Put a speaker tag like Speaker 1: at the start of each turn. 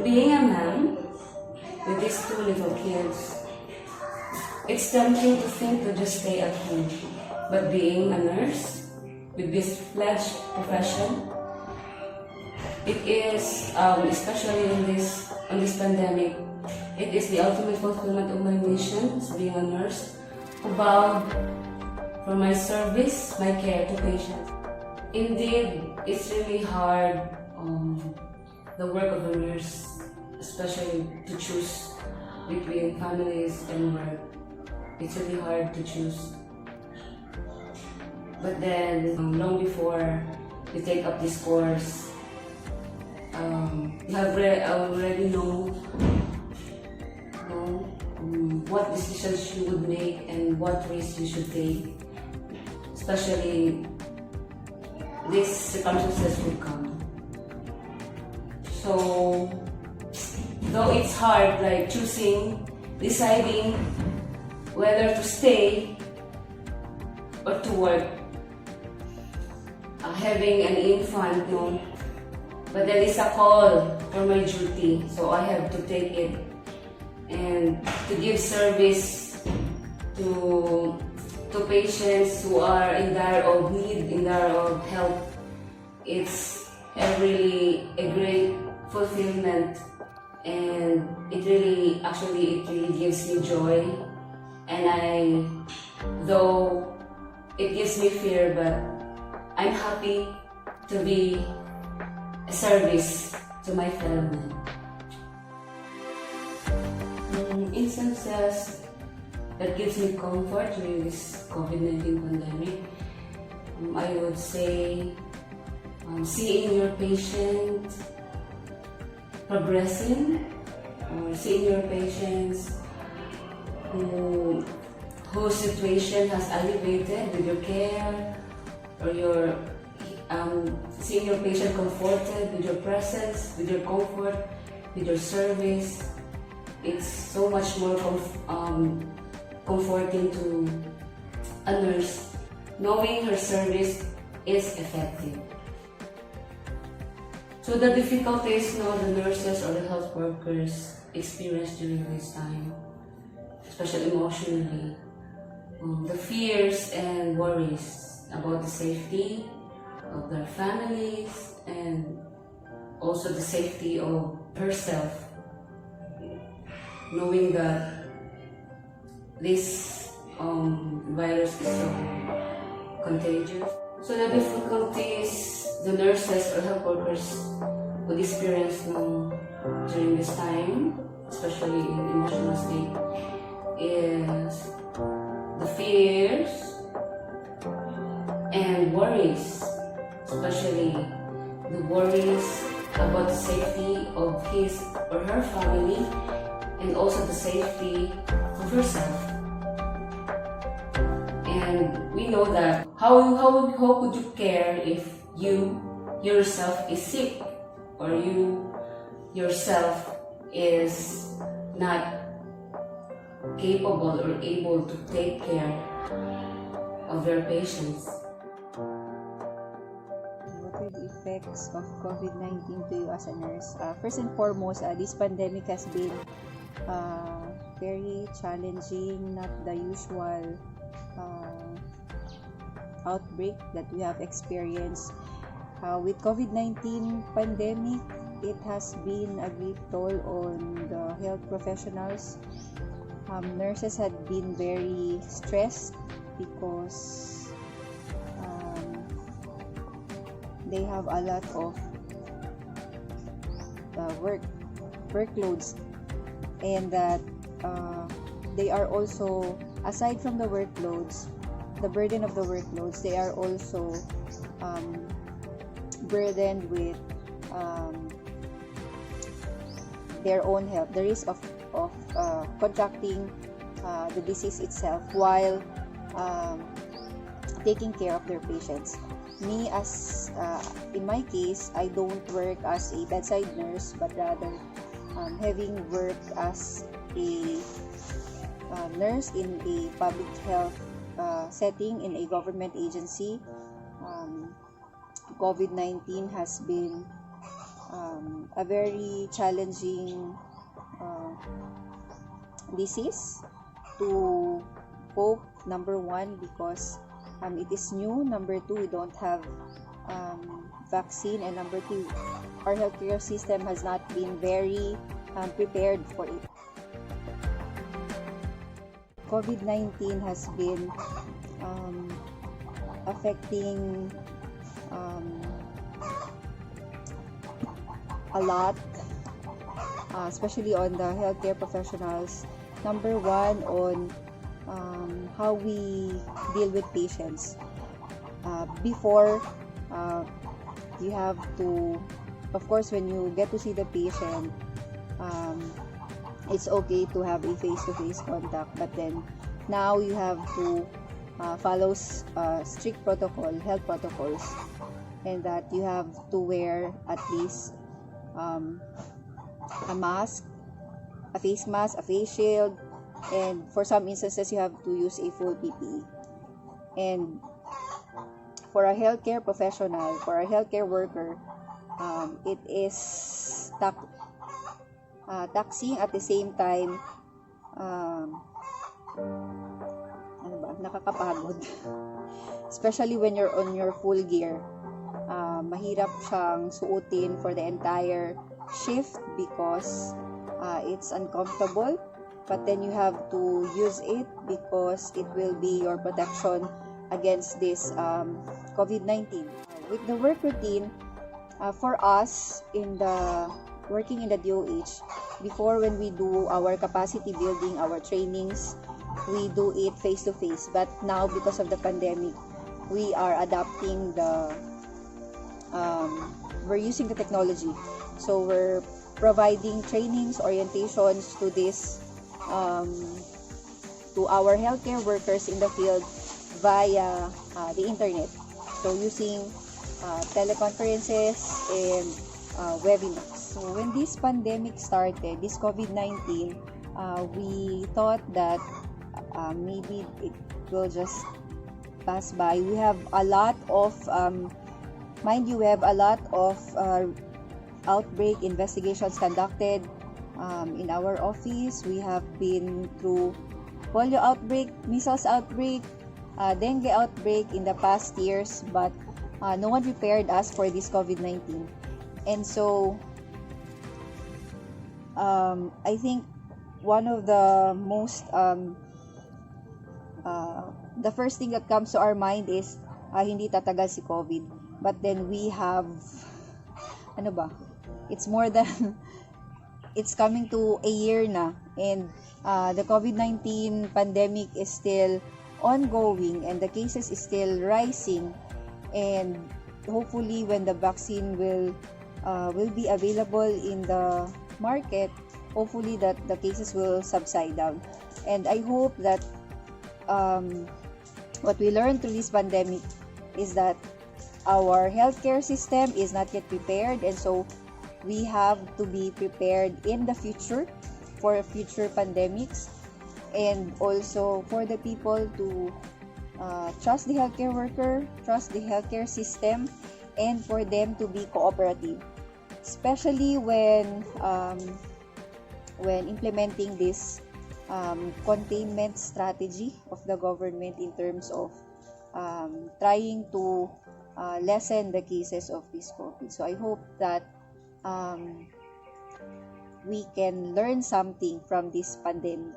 Speaker 1: Being a mom with these two little kids, it's tempting to think to just stay at home. But being a nurse with this fledged profession, it is, especially on this pandemic, it is the ultimate fulfillment of my mission as being a nurse who vowed for my service, my care to patients. Indeed, it's really hard, the work of a nurse, especially to choose between families and work. It's really hard to choose. But then, long before you take up this course, you have already know what decisions you would make and what risks you should take, especially these circumstances would come. So, though it's hard, like deciding whether to stay or to work, having an infant, but then it's a call for my duty, so I have to take it and to give service to patients who are in dire of need, in dire of help. It's really a great fulfillment, and it really gives me joy. And though it gives me fear, but I'm happy to be a service to my fellow men. Instances that gives me comfort during this COVID-19 pandemic, I would say seeing your patient progressing, or seeing your patients whose situation has elevated with your care, or your seeing your patient comforted with your presence, with your comfort, with your service. It's so much more comforting to a nurse knowing her service is effective. So the difficulties the nurses or the health workers experience during this time, especially emotionally, the fears and worries about the safety of their families and also the safety of herself, knowing that this virus is so contagious. So the difficulties the nurses or health workers would experience during this time, especially in emotional state, is the fears and worries, especially the worries about the safety of his or her family, and also the safety of herself. And we know that how could you care if you yourself is sick, or you yourself is not capable or able to take care of your patients.
Speaker 2: What are the effects of COVID-19 to you as a nurse? First and foremost, this pandemic has been very challenging, not the usual outbreak that we have experienced. With COVID-19 pandemic, it has been a great toll on the health professionals. Nurses had been very stressed because they have a lot of workloads, and that they are also, aside from the workloads, the burden of the workloads, they are also burdened with their own health, the risk of contracting the disease itself while taking care of their patients. Me, as in my case, I don't work as a bedside nurse, but rather having worked as a nurse in a public health setting in a government agency. COVID-19 has been a very challenging disease to cope. Number one, because it is new. Number two, we don't have vaccine. And number two, our healthcare system has not been very prepared for it. COVID-19 has been affecting a lot, especially on the healthcare professionals. Number one, on how we deal with patients. Before, you have to, of course, when you get to see the patient, it's okay to have a face-to-face contact, but then now you have to follow strict health protocols, and that you have to wear at least a mask, a face mask, a face shield, and for some instances you have to use a full PPE. And for a healthcare professional, for a healthcare worker, it is taxing, at the same time nakakapagod. Especially when you're on your full gear. Mahirap siyang suotin for the entire shift because it's uncomfortable, but then you have to use it because it will be your protection against this COVID-19. With the work routine, for us working in the DOH, before, when we do our capacity building, our trainings, we do it face-to-face. But now, because of the pandemic, we are adapting we're using the technology. So we're providing trainings, orientations to our healthcare workers in the field via the internet. So using teleconferences and webinars. So when this pandemic started, this COVID-19, we thought that maybe it will just pass by. We have a lot of, mind you, we have a lot of outbreak investigations conducted in our office. We have been through polio outbreak, measles outbreak, dengue outbreak in the past years, but no one prepared us for this COVID-19. And so I think one of the most the first thing that comes to our mind is hindi tatagal si COVID. But then we have it's more than it's coming to a year na, and the COVID-19 pandemic is still ongoing and the cases is still rising, and hopefully when the vaccine will be available in the market, hopefully that the cases will subside down. And I hope that what we learned through this pandemic is that our healthcare system is not yet prepared, and so we have to be prepared in the future for future pandemics, and also for the people to trust the healthcare worker, trust the healthcare system, and for them to be cooperative, especially when implementing this containment strategy of the government in terms of trying to lessen the cases of this COVID. So I hope that we can learn something from this pandemic.